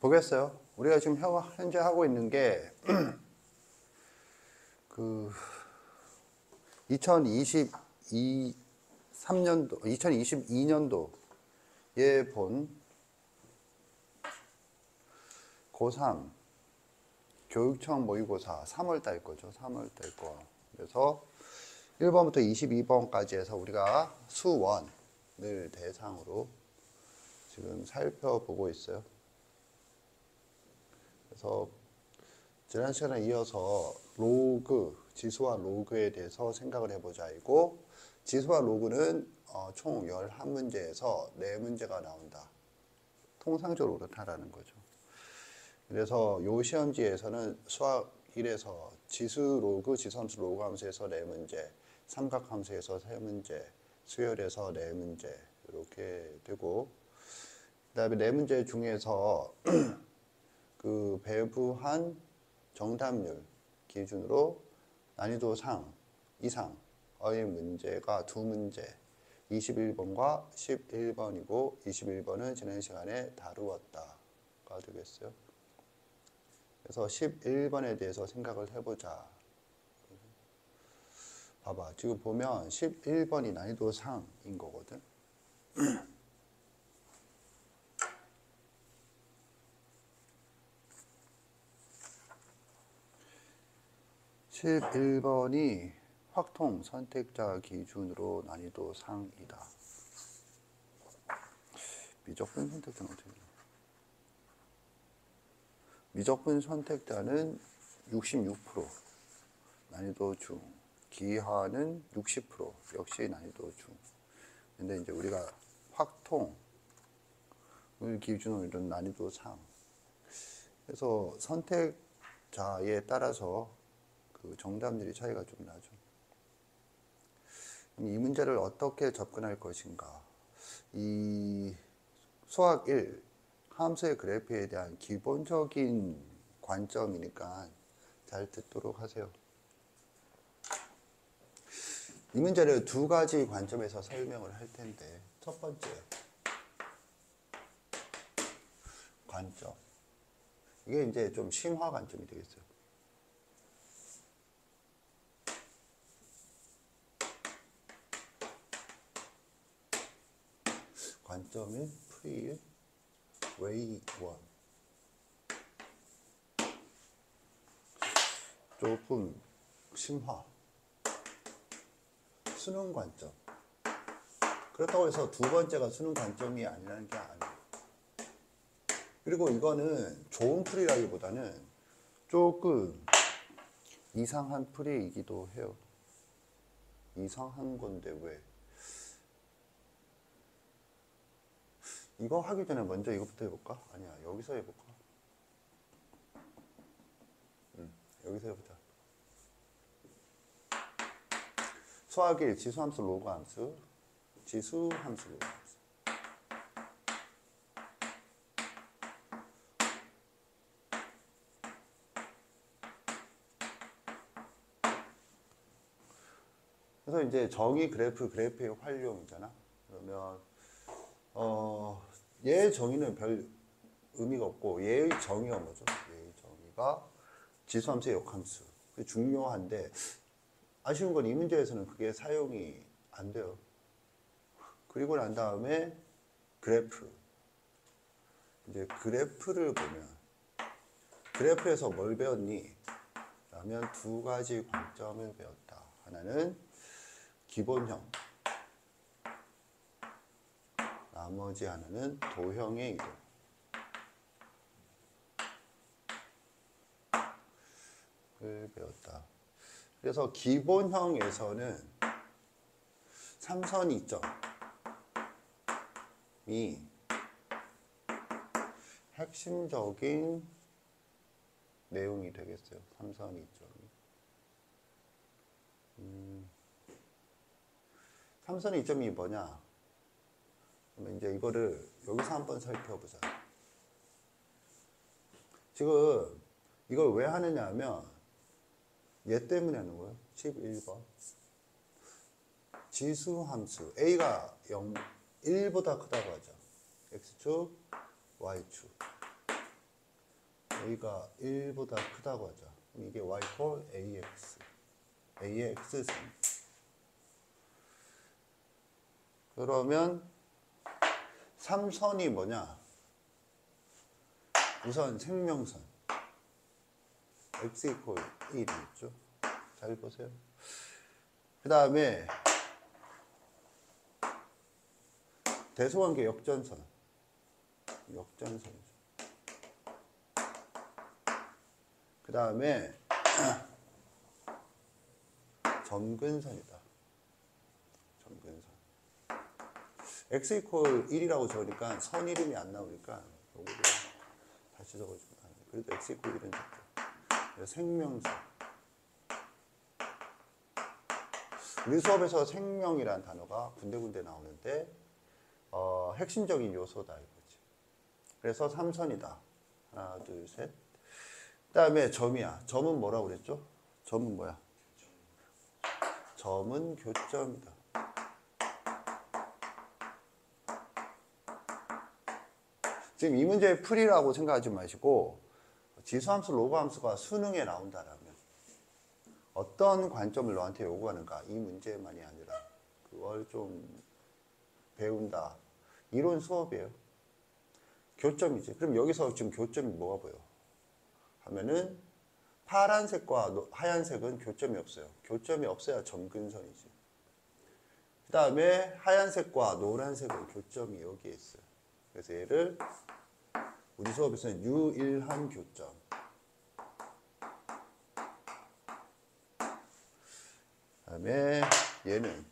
보겠어요. 우리가 지금 현재 하고 있는 게 그 2022년도에 본 고3 교육청 모의고사 3월달 거죠. 3월달 거. 그래서 1번부터 22번까지 해서 우리가 수원을 대상으로 지금 살펴보고 있어요. 그래서 지난 시간에 이어서 로그, 지수와 로그에 대해서 생각을 해보자 이고, 지수와 로그는 총 11문제에서 4문제가 나온다. 통상적으로 그렇다라는 거죠. 그래서 이 시험지에서는 수학 1에서 지수 로그, 지수함수 로그 함수에서 4문제, 삼각함수에서 3문제, 수열에서 4문제 이렇게 되고, 그 다음에 4문제 중에서 그 배부한 정답률 기준으로 난이도 상 이상의 문제가 2문제, 21번과 11번이고 21번은 지난 시간에 다루었다가 되겠어요. 그래서 11번에 대해서 생각을 해보자. 봐봐, 지금 보면 11번이 난이도 상인 거거든. 11번이 확통 선택자 기준으로 난이도 상이다. 미적분 선택자는 어떻게 되나? 미적분 선택자는 66%, 난이도 중. 기하는 60%, 역시 난이도 중. 근데 이제 우리가 확통을 기준으로 이런 난이도 상. 그래서 선택자에 따라서 그 정답률이 차이가 좀 나죠. 이 문제를 어떻게 접근할 것인가. 이 수학 1 함수의 그래프에 대한 기본적인 관점이니까 잘 듣도록 하세요. 이 문제를 2가지 관점에서 설명을 할 텐데, 첫 번째 관점. 이게 이제 좀 심화 관점이 되겠어요. 관점인 프리 웨이 1. 조금 심화. 수능 관점. 그렇다고 해서 2번째가 수능 관점이 아니라는 게 아니에요. 그리고 이거는 좋은 풀이라기보다는 조금 이상한 풀이이기도 해요. 이상한 건데 왜? 이거 하기 전에 먼저 이거부터 해볼까? 아니야, 여기서 해볼까? 여기서 해보자. 수학 1 지수함수 로그 함수, 지수함수 로그 함수. 그래서 이제 정의 그래프의 활용이잖아. 그러면 얘의 정의는 별 의미가 없고, 얘의 정의가 뭐죠? 얘의 정의가 지수함수의 역함수. 그게 중요한데, 아쉬운 건 이 문제에서는 그게 사용이 안 돼요. 그리고 난 다음에 그래프. 이제 그래프를 보면, 그래프에서 뭘 배웠니? 라면 2가지 관점을 배웠다. 하나는 기본형, 나머지 하나는 도형의 이동. 을 배웠다. 그래서 기본형에서는 삼선 이점이 핵심적인 내용이 되겠어요. 삼선 이점이. 삼선 이점이 뭐냐? 그러면 이제 이거를 여기서 한번 살펴보자. 지금 이걸 왜 하느냐 하면 얘 때문에 하는 거예요. 11번. 지수함수 A가 1보다 크다고 하죠. X축, Y축. A가 1보다 크다고 하자. 그럼 이게 y 콜 ax. a의 x승. 그러면 3선이 뭐냐? 우선 생명선. x 이퀄 1이겠죠. 잘 보세요. 그 다음에 대소관계 역전선. 역전선이죠. 그 다음에 점근선이다. 점근선. x 이퀄 1이라고 적으니까 선 이름이 안 나오니까 요거를 다시 적어주면 안 돼. 그래도 x 이퀄 1은 적죠. 생명선. 우리 수업에서 생명이라는 단어가 군데군데 나오는데 핵심적인 요소다 이거지. 그래서 3선이다. 하나, 둘, 셋. 그 다음에 점이야. 점은 뭐라고 그랬죠? 점은 뭐야? 점은 교점이다. 지금 이 문제의 풀이라고 생각하지 마시고 지수함수, 로그함수가 수능에 나온다라면 어떤 관점을 너한테 요구하는가 이 문제만이 아니라 그걸 좀 배운다. 이론 수업이에요. 교점이지. 그럼 여기서 지금 교점이 뭐가 보여? 하면은 파란색과 하얀색은 교점이 없어요. 교점이 없어야 점근선이지. 그 다음에 하얀색과 노란색은 교점이 여기에 있어요. 그래서 얘를 우리 수업에서는 유일한 교점. 그 다음에 얘는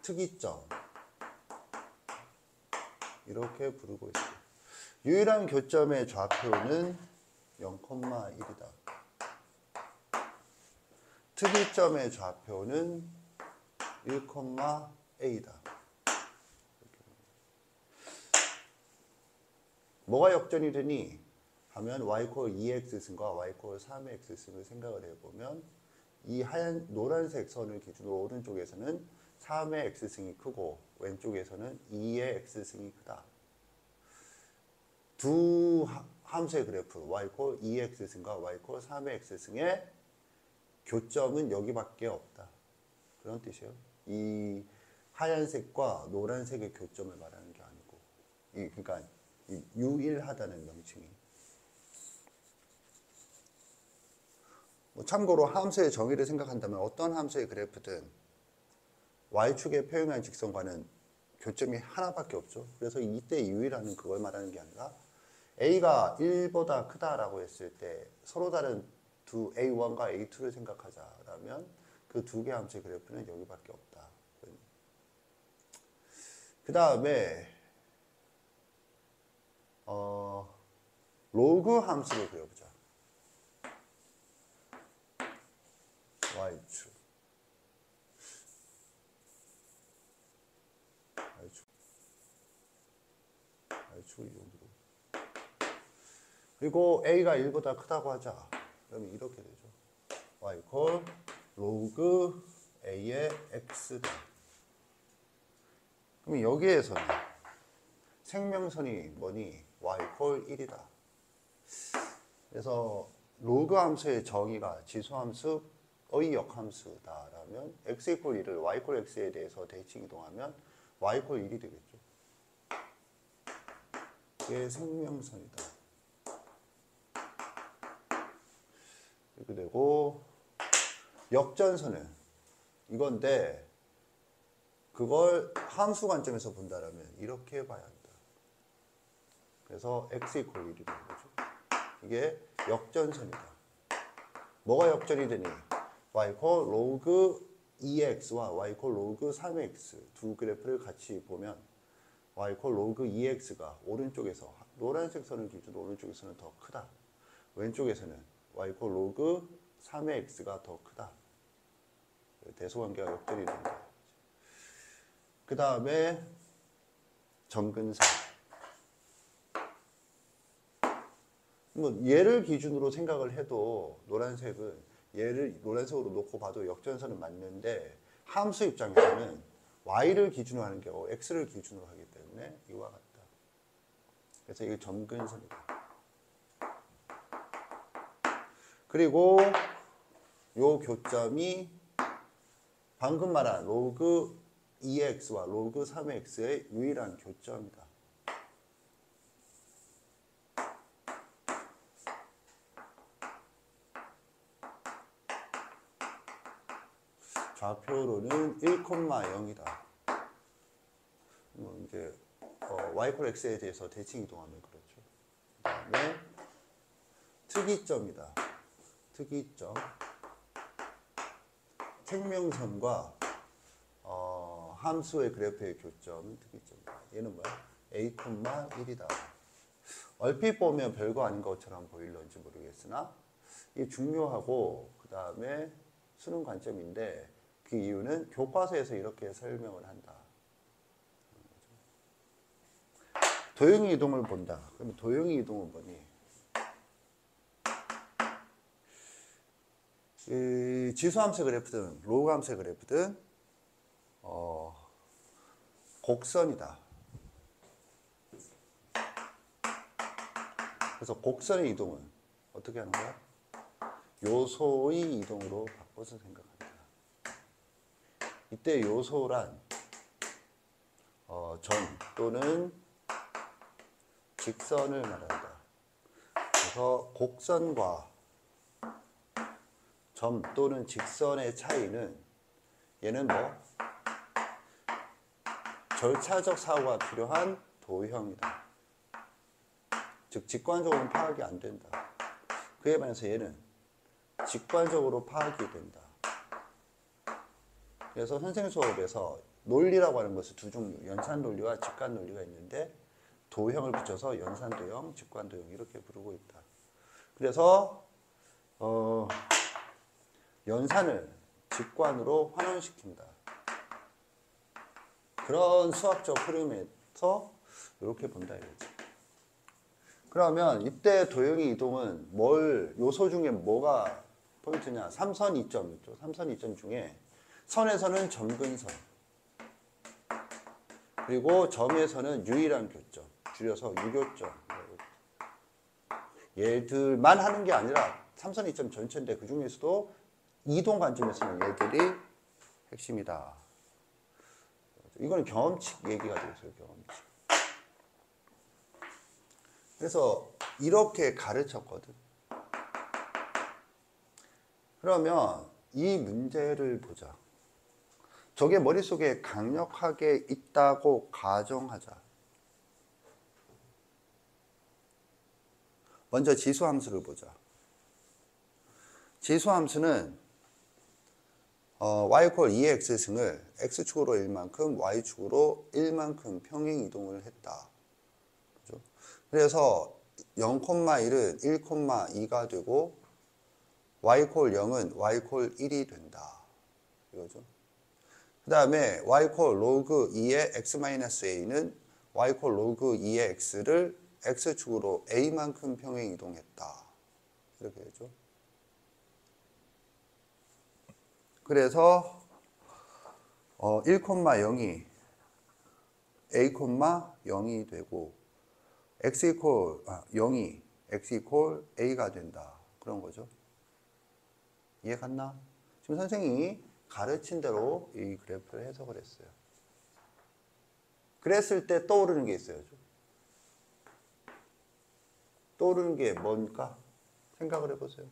특이점. 이렇게 부르고 있어요. 유일한 교점의 좌표는 0,1이다. 특이점의 좌표는 1,a다. 뭐가 역전이 되니? 하면 y 콜 2x승과 y 콜 3x승을 생각을 해보면 이 하얀 노란색 선을 기준으로 오른쪽에서는 3의 x승이 크고 왼쪽에서는 2의 x승이 크다. 두 함수의 그래프 y 콜 2x승과 y 콜 3의 x승의 교점은 여기밖에 없다. 그런 뜻이에요. 이 하얀색과 노란색의 교점을 말하는 게 아니고 그러니까 유일하다는 명칭이. 참고로 함수의 정의를 생각한다면 어떤 함수의 그래프든 y축에 표현한 직선과는 교점이 하나밖에 없죠. 그래서 이때 유일하는 그걸 말하는 게 아니라 a가 1보다 크다라고 했을 때 서로 다른 두 a1과 a2를 생각하자라면 그 두 개 함수의 그래프는 여기밖에 없다. 그 다음에 로그 함수를 그려보자. y축. y축을 이 정도로. 그리고 a가 1보다 크다고 하자. 그러면 이렇게 되죠. y 콜 로그 a의 x다. 그럼 여기에서는 생명선이 뭐니? y 콜 1이다. 그래서 로그 함수의 정의가 지수함수 의 역함수다라면 x 이퀄 1을 y 콜 x에 대해서 대칭 이동하면 y 콜 1이 되겠죠. 이게 생명선이다. 이렇게 되고 역전선은 이건데 그걸 함수 관점에서 본다라면 이렇게 봐야 한다. 그래서 x 이퀄 1이 되는 거죠. 이게 역전선이다. 뭐가 역전이 되니? y 콜 로그 2x와 y 콜 로그 3x 두 그래프를 같이 보면 y 콜 로그 2x가 오른쪽에서 노란색 선을 기준으로 오른쪽에서는 더 크다. 왼쪽에서는 y 콜 로그 3의 x가 더 크다. 대소관계가 역전이 된다. 그 다음에 점근선. 뭐 얘를 기준으로 생각을 해도 노란색은 얘를 노란색으로 놓고 봐도 역전선은 맞는데 함수 입장에서는 y를 기준으로 하는 게 아니고 x를 기준으로 하기 때문에 이와 같다. 그래서 이게 점근선이다. 그리고 요 교점이 방금 말한 로그 2x와 로그 3x의 유일한 교점이다. 좌표로는 1,0이다. 이제 y 콜 x에 대해서 대칭 이동하면 그렇죠. 그다음에 특이점이다. 특이점. 생명선과 함수의 그래프의 교점은 특이점이다. 얘는 뭐야? a, 1이다. 얼핏 보면 별거 아닌 것처럼 보일런지 모르겠으나 이게 중요하고 그 다음에 수능 관점인데 그 이유는 교과서에서 이렇게 설명을 한다. 도형의 이동을 본다. 그러면 도형의 이동은 뭐니? 이 지수함수의 그래프든 로그 함수의 그래프든 곡선이다. 그래서 곡선의 이동은 어떻게 하는 거야? 요소의 이동으로 바꿔서 생각한다. 이때 요소란 점 또는 직선을 말한다. 그래서 곡선과 점 또는 직선의 차이는 얘는 뭐 절차적 사고가 필요한 도형이다. 즉 직관적으로는 파악이 안 된다. 그에 반해서 얘는 직관적으로 파악이 된다. 그래서 선생 수업에서 논리라고 하는 것은 두 종류, 연산 논리와 직관 논리가 있는데 도형을 붙여서 연산도형, 직관도형 이렇게 부르고 있다. 그래서 연산을 직관으로 환원시킨다. 그런 수학적 흐름에서 이렇게 본다 이거지. 그러면 이때 도형의 이동은 요소 중에 뭐가 포인트냐? 삼선 이점 있죠. 삼선 이점 중에 선에서는 점근선, 그리고 점에서는 유일한 교점, 줄여서 유교점. 얘들만 하는 게 아니라 삼선 이점 전체인데 그 중에서도 이동 관점에서는 얘들이 핵심이다. 이거는 경험칙 얘기가 되겠어요. 경험칙. 그래서 이렇게 가르쳤거든. 그러면 이 문제를 보자. 저게 머릿속에 강력하게 있다고 가정하자. 먼저 지수함수를 보자. 지수함수는 y 콜 2의 x승을 x축으로 1만큼 y축으로 1만큼 평행 이동을 했다. 그죠? 그래서 0,1은 1,2가 되고 y 콜 0은 y 콜 1이 된다. 이거죠. 그 다음에 y 콜 로그 2의 x-a는 y 콜 로그 2의 x를 x축으로 a만큼 평행 이동했다. 이렇게 되죠. 그래서 1,0이 a, 0이 되고 x 이퀄 0이 x 이퀄 a가 된다. 그런 거죠. 이해 갔나? 지금 선생님이 가르친 대로 이 그래프를 해석을 했어요. 그랬을 때 떠오르는 게 있어요. 떠오르는 게 뭔가 생각을 해보세요.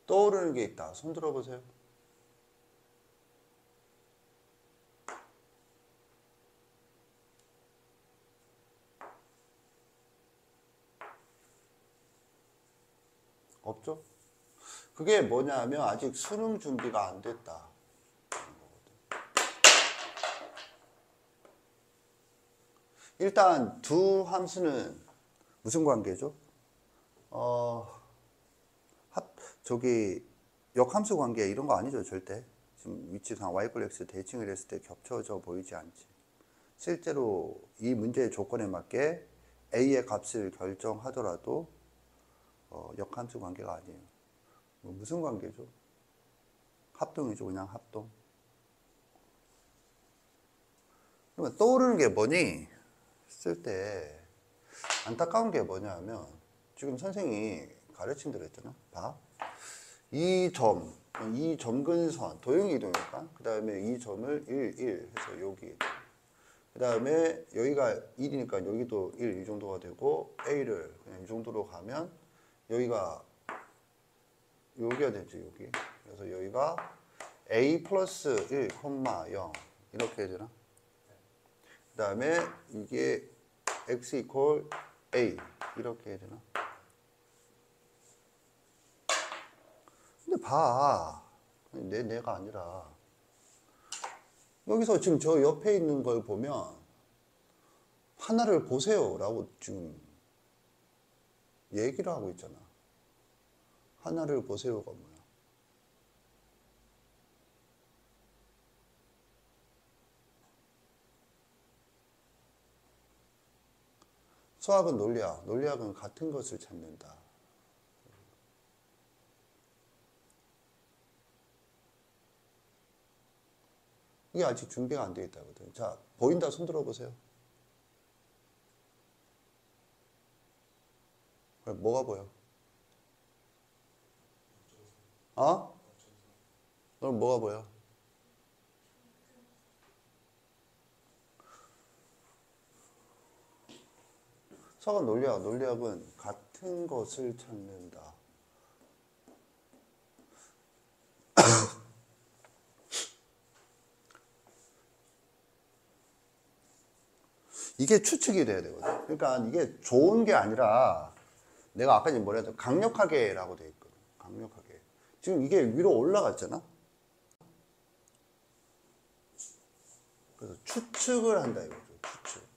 떠오르는 게 있다. 손 들어보세요. 없죠? 그게 뭐냐 하면 아직 수능 준비가 안 됐다. 일단 두 함수는 무슨 관계죠? 역함수 관계 이런 거 아니죠, 절대. 지금 위치상 y = x 대칭을 했을 때 겹쳐져 보이지 않지. 실제로 이 문제의 조건에 맞게 a의 값을 결정하더라도 역함수 관계가 아니에요. 무슨 관계죠? 합동이죠, 그냥 합동. 그러면 떠오르는 게 뭐니? 쓸 때 안타까운 게 뭐냐 하면 지금 선생님이 가르친 대로 했잖아. 봐. 이 점근선, 도형이 이동이니까. 그 다음에 이 점을 1, 1 해서 여기. 그 다음에 여기가 1이니까 여기도 1 이 정도가 되고 A를 그냥 이 정도로 가면 여기가 되지, 여기. 그래서 여기가 A 플러스 1, 0 이렇게 해야 되나? 그 다음에 이게 X 이퀄 A 이렇게 해야 되나? 근데 봐. 내가 아니라. 여기서 지금 저 옆에 있는 걸 보면 하나를 보세요 라고 지금 얘기를 하고 있잖아. 하나를 보세요가 뭐야? 수학은 논리학, 논리학은 같은 것을 찾는다. 이게 아직 준비가 안 되어 있다거든. 자, 보인다 손 들어보세요. 그럼 뭐가 보여? 넌 뭐가 보여? 수학은 논리학, 논리학은 같은 것을 찾는다. 이게 추측이 돼야 되거든. 그러니까 이게 좋은 게 아니라 내가 아까 뭐라 했죠? 강력하게라고 돼 있거든. 강력하게. 지금 이게 위로 올라갔잖아. 그래서 추측을 한다 이거죠. 추측.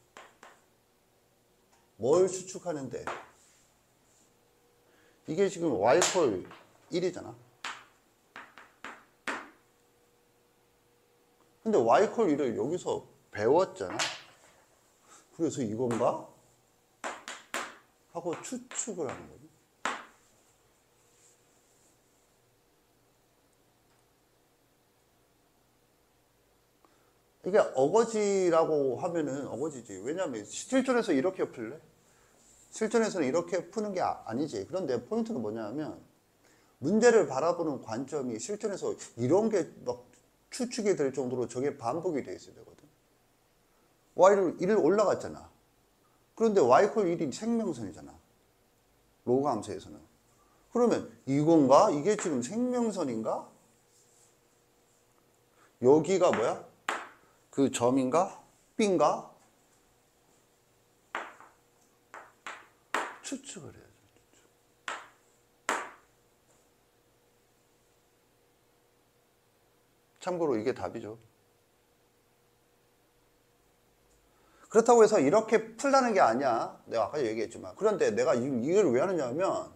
뭘 추측하는데? 이게 지금 y 콜 1이잖아. 근데 y 콜 1을 여기서 배웠잖아. 그래서 이건가? 하고 추측을 하는 거지. 이게 어거지라고 하면은 어거지지. 왜냐하면 실전에서 이렇게 풀래? 실전에서는 이렇게 푸는 게 아니지. 그런데 포인트는 뭐냐면 문제를 바라보는 관점이 실전에서 이런 게 막 추측이 될 정도로 저게 반복이 돼 있어야 되거든. y를 1을 올라갔잖아. 그런데 y 콜 1이 생명선이잖아. 로그 함수에서는. 그러면 이건가? 이게 지금 생명선인가? 여기가 뭐야? 그 점인가? B인가? 추측을 해야죠. 추측. 참고로 이게 답이죠. 그렇다고 해서 이렇게 풀라는 게 아니야. 내가 아까 얘기했지만. 그런데 내가 이걸 왜 하느냐 하면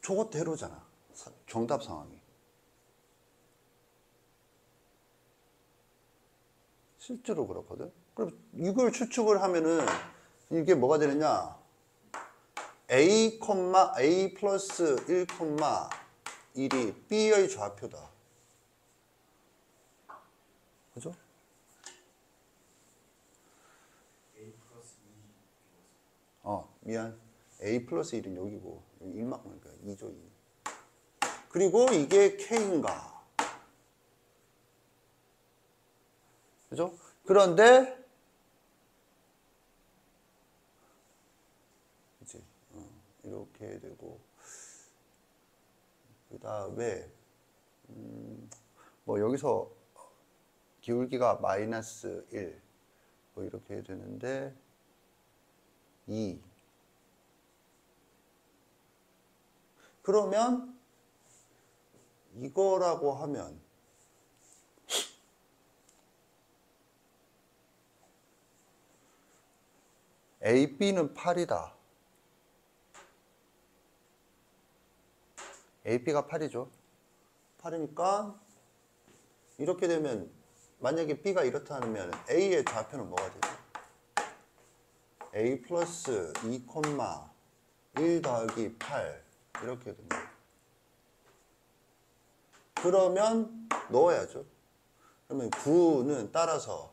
저것대로잖아. 정답 상황이. 실제로 그렇거든. 그럼 이걸 추측을 하면은 이게 뭐가 되느냐? A, A 플러스 1, 1이 B의 좌표다. 그죠? A 플러스 2. 미안. A 플러스 1은 여기고, 1만큼이니까 2죠, 2. 그리고 이게 K인가? 그죠? 그런데, 이제, 이렇게 되고, 그 다음에, 뭐, 여기서 기울기가 마이너스 1, 뭐, 이렇게 되는데, 2. 그러면, 이거라고 하면, A, B는 8이다. AP가 8이죠. 8이니까 이렇게 되면 만약에 B가 이렇다면 A의 좌표는 뭐가 되죠? A 플러스 2, 1 더하기 8 이렇게 됩니다. 그러면 넣어야죠. 그러면 9는 따라서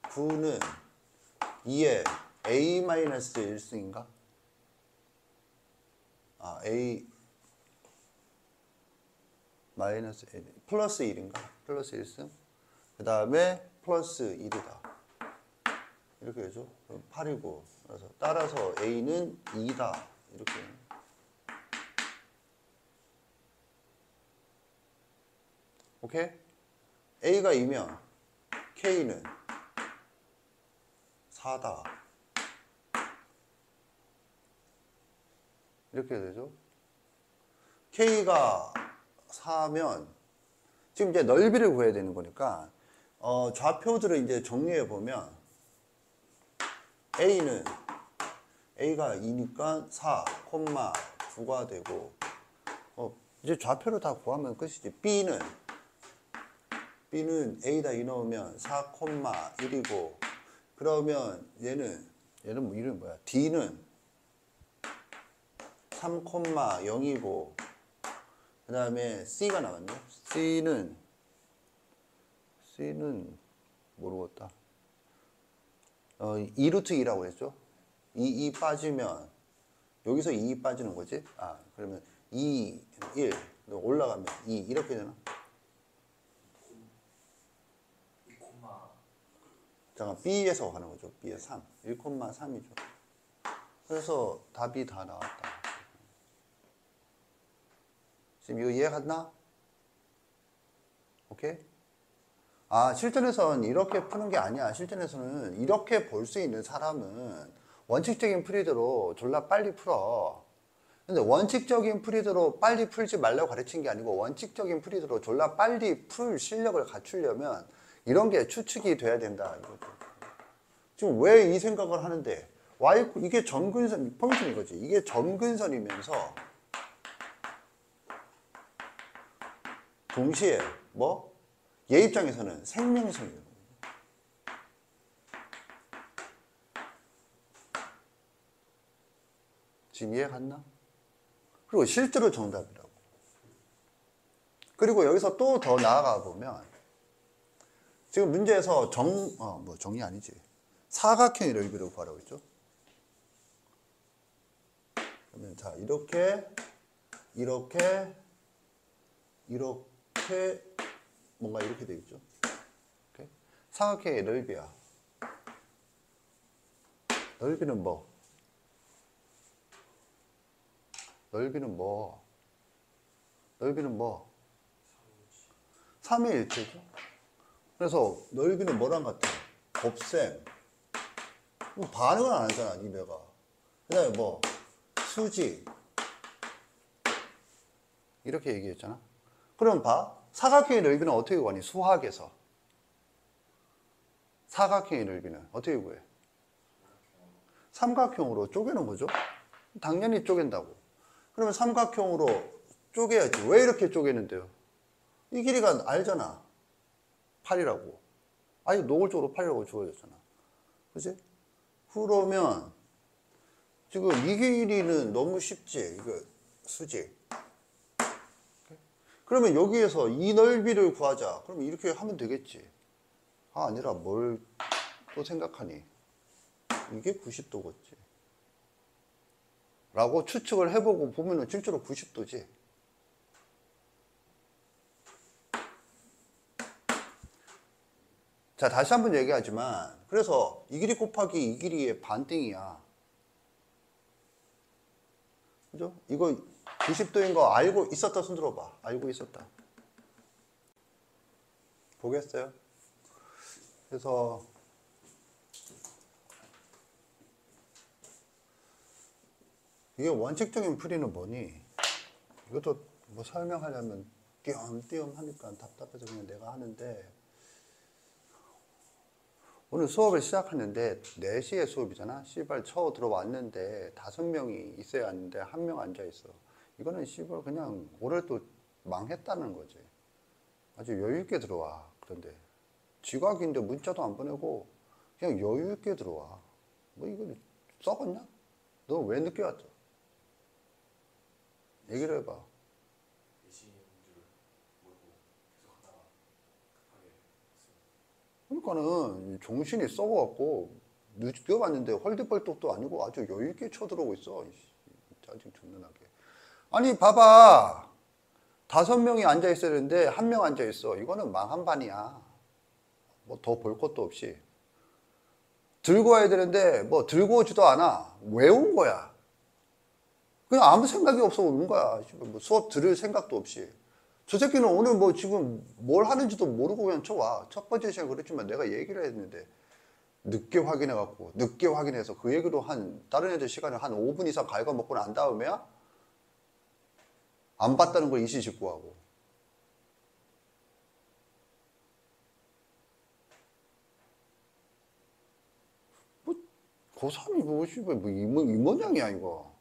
9는 2의 A-1승인가? 아, A 마이너스 플러스 1인가? 플러스 1승. 그 다음에 플러스 1이다. 이렇게 되죠. 그럼 8이고. 그래서 따라서 A는 2다. 이렇게. 오케이? A가 2면 K는 4다. 이렇게 되죠. K가 4면 지금 이제 넓이를 구해야 되는 거니까 좌표들을 이제 정리해 보면 A는 A가 2니까 4, 9가 되고 이제 좌표를 다 구하면 끝이지. B는 A다 2 넣으면 4, 1이고 그러면 얘는 뭐 이름이 뭐야? D는 3, 0이고 그 다음에 C가 나왔네. C는 모르겠다. 2루트 2라고 했죠. 2 빠지면 여기서 2 빠지는 거지. 아 그러면 2, 1 올라가면 2 이렇게 되나? 잠깐 B에서 가는 거죠. B에 3, 1,3이죠. 그래서 답이 다 나왔다. 지금 이거 이해갔나? 오케이? 아, 실전에서는 이렇게 푸는 게 아니야. 실전에서는 이렇게 볼 수 있는 사람은 원칙적인 풀이대로 졸라 빨리 풀어. 근데 원칙적인 풀이대로 빨리 풀지 말라고 가르친 게 아니고 원칙적인 풀이대로 졸라 빨리 풀 실력을 갖추려면 이런 게 추측이 돼야 된다. 이거죠. 지금 왜 이 생각을 하는데 이게 점근선, 포인트는 이거지. 이게 점근선이면서 동시에 뭐? 얘 입장에서는 생명선이에요. 지금 이해 갔나? 그리고 실제로 정답이라고. 그리고 여기서 또 더 나아가 보면 지금 문제에서 정이 아니지. 사각형의 넓이를 구하라고 했죠. 그러면 자, 이렇게 뭔가 이렇게 되겠죠. 오케이? 사각형의 넓이야. 넓이는 뭐? 넓이는 뭐? 3의 일체죠. 그래서 넓이는 뭐랑 같아? 곱셈. 반응을 안 하잖아, 니네가. 그 다음에 뭐? 수직. 이렇게 얘기했잖아. 그럼 봐. 사각형의 넓이는 어떻게 구하니? 수학에서. 사각형의 넓이는 어떻게 구해? 삼각형으로 쪼개는 거죠. 당연히 쪼갠다고. 그러면 삼각형으로 쪼개야지. 왜 이렇게 쪼개는데요? 이 길이가 알잖아. 8이라고. 아니, 노골적으로 8이라고 주어졌잖아. 그치? 그러면 지금 이 길이는 너무 쉽지. 이거 수직. 그러면 여기에서 이 넓이를 구하자. 그러면 이렇게 하면 되겠지. 아니라 뭘 또 생각하니? 이게 90도겠지. 라고 추측을 해보고 보면은 실제로 90도지. 자, 다시 한번 얘기하지만, 그래서 이 길이 곱하기 이 길이의 반띵이야. 그죠? 이거 90도인 거 알고 있었다 손 들어봐. 알고 있었다. 보겠어요? 그래서 이게 원칙적인 풀이는 뭐니? 이것도 뭐 설명하려면 띄엄띄엄 하니까 답답해서 그냥 내가 하는데 오늘 수업을 시작하는데 4시에 수업이잖아. 씨발 쳐 들어왔는데 5명이 있어야 하는데 1명 앉아있어. 이거는 씨발 그냥 올해 또 망했다는 거지. 아주 여유 있게 들어와. 그런데 지각인데 문자도 안 보내고 그냥 여유 있게 들어와. 뭐 이거 썩었냐? 너 왜 늦게 왔죠? 얘기를 해봐. 예시인 줄 모르고 계속 하다가 급하게 했어요. 그러니까는 정신이 썩어갖고 늦게 왔는데 헐대벌떡도 아니고 아주 여유 있게 쳐들어오고 있어. 이씨, 짜증 존나 나게. 아니 봐봐. 5명이 앉아 있어야 되는데 1명 앉아 있어. 이거는 망한 반이야. 뭐 더 볼 것도 없이. 들고 와야 되는데 뭐 들고 오지도 않아. 왜 온 거야? 그냥 아무 생각이 없어 오는 거야. 뭐 수업 들을 생각도 없이. 저 새끼는 오늘 뭐 지금 뭘 하는지도 모르고 그냥 쳐와. 첫 번째 시간 그랬지만 내가 얘기를 했는데 늦게 확인해갖고 늦게 확인해서 그 얘기로 다른 애들 시간을 한 5분 이상 갉아먹고 난 다음에야 안 봤다는 걸 이시직고하고. 뭐 고3이 뭐 씨발 뭐 이 모양이야 이거.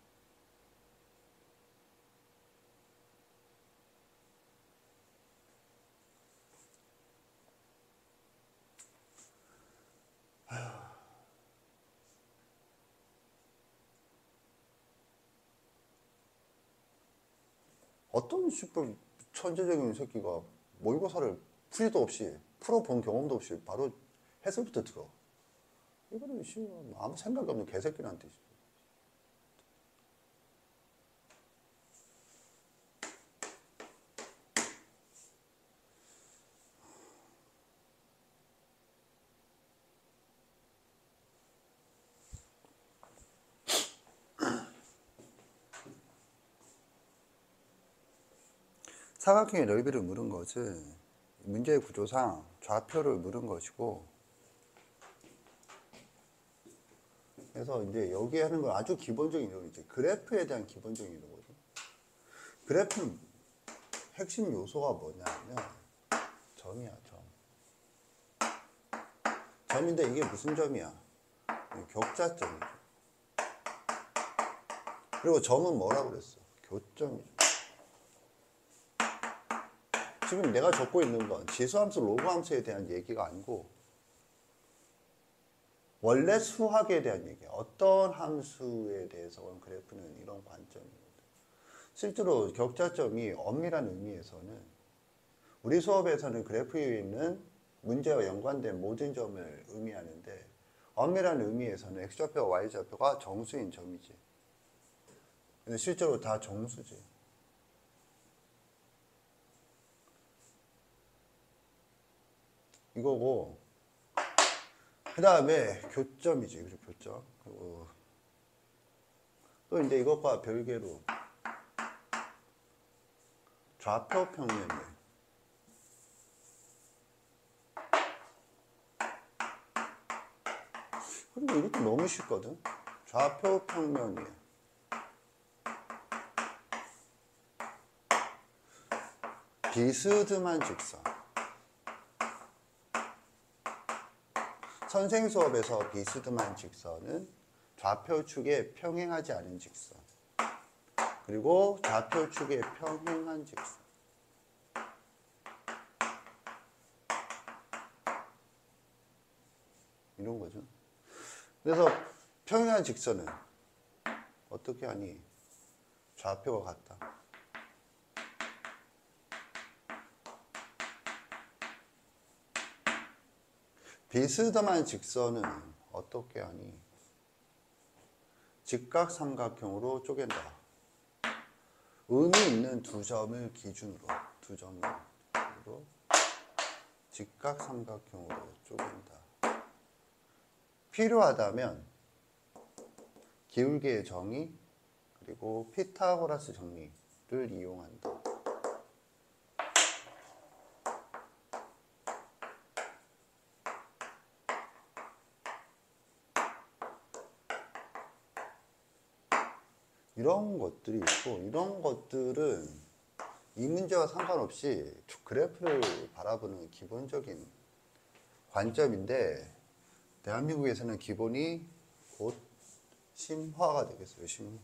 어떤 씨발 천재적인 새끼가 모의고사를 풀이도 없이 풀어본 경험도 없이 바로 해설부터 들어. 이거는 씨발 아무 생각이 없는 개새끼한테. 사각형의 넓이를 물은 것은 문제의 구조상 좌표를 물은 것이고, 그래서 이제 여기 하는 건 아주 기본적인 이론이지. 그래프에 대한 기본적인 이론이거든. 그래프는 핵심 요소가 뭐냐면 점이야, 점. 점인데 이게 무슨 점이야? 격자점이죠. 그리고 점은 뭐라고 그랬어? 교점이죠. 지금 내가 적고 있는 건 지수함수, 로그함수에 대한 얘기가 아니고 원래 수학에 대한 얘기야. 어떤 함수에 대해서 그래프는 이런 관점이거든. 실제로 격자점이 엄밀한 의미에서는 우리 수업에서는 그래프 위에 있는 문제와 연관된 모든 점을 의미하는데 엄밀한 의미에서는 x좌표와 y좌표가 정수인 점이지. 근데 실제로 다 정수지. 이거고, 그 다음에 교점이지. 그리고 교점. 그리고 또 이제 이것과 별개로 좌표 평면이. 그리고 이것도 너무 쉽거든. 좌표 평면이. 비스듬한 직선. 선생 수업에서 비스듬한 직선은 좌표축에 평행하지 않은 직선, 그리고 좌표축에 평행한 직선. 이런 거죠. 그래서 평행한 직선은 어떻게 하니? 좌표가 같다. 비스듬한 직선은 어떻게 하니? 직각삼각형으로 쪼갠다. 의미 있는 두 점을 기준으로, 두 점을 직각삼각형으로 쪼갠다. 필요하다면 기울기의 정의 그리고 피타고라스 정리를 이용한다. 이런 것들이 있고, 이런 것들은 이 문제와 상관없이 그래프를 바라보는 기본적인 관점인데, 대한민국에서는 기본이 곧 심화가 되겠어요. 심화.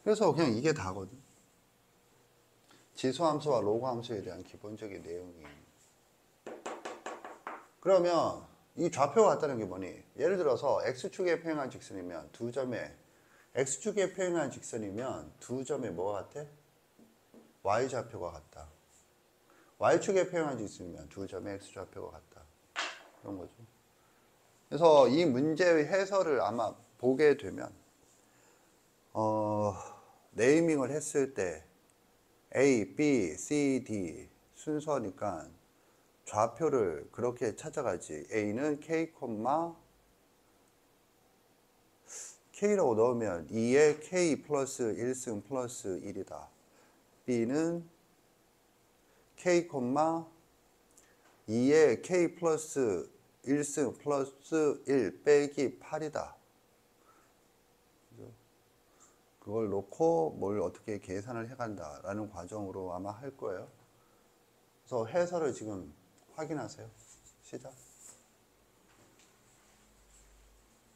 그래서 그냥 이게 다거든. 지수함수와 로그함수에 대한 기본적인 내용이. 그러면 이 좌표가 같다는 게 뭐니? 예를 들어서 x축에 평행한 직선이면 두 점에 x축에 평행한 직선이면 두 점에 뭐가 같아? y좌표가 같다. y축에 평행한 직선이면 두 점에 x좌표가 같다. 그런 거죠. 그래서 이 문제의 해설을 아마 보게 되면 네이밍을 했을 때 A, B, C, D 순서니까 좌표를 그렇게 찾아가지. A는 K, K라고 넣으면 2에 K 플러스 1승 플러스 1이다. B는 K, 2에 K 플러스 1승 플러스 1 빼기 8이다. 그걸 놓고 뭘 어떻게 계산을 해간다라는 과정으로 아마 할 거예요. 그래서 해설을 지금 확인하세요. 시작.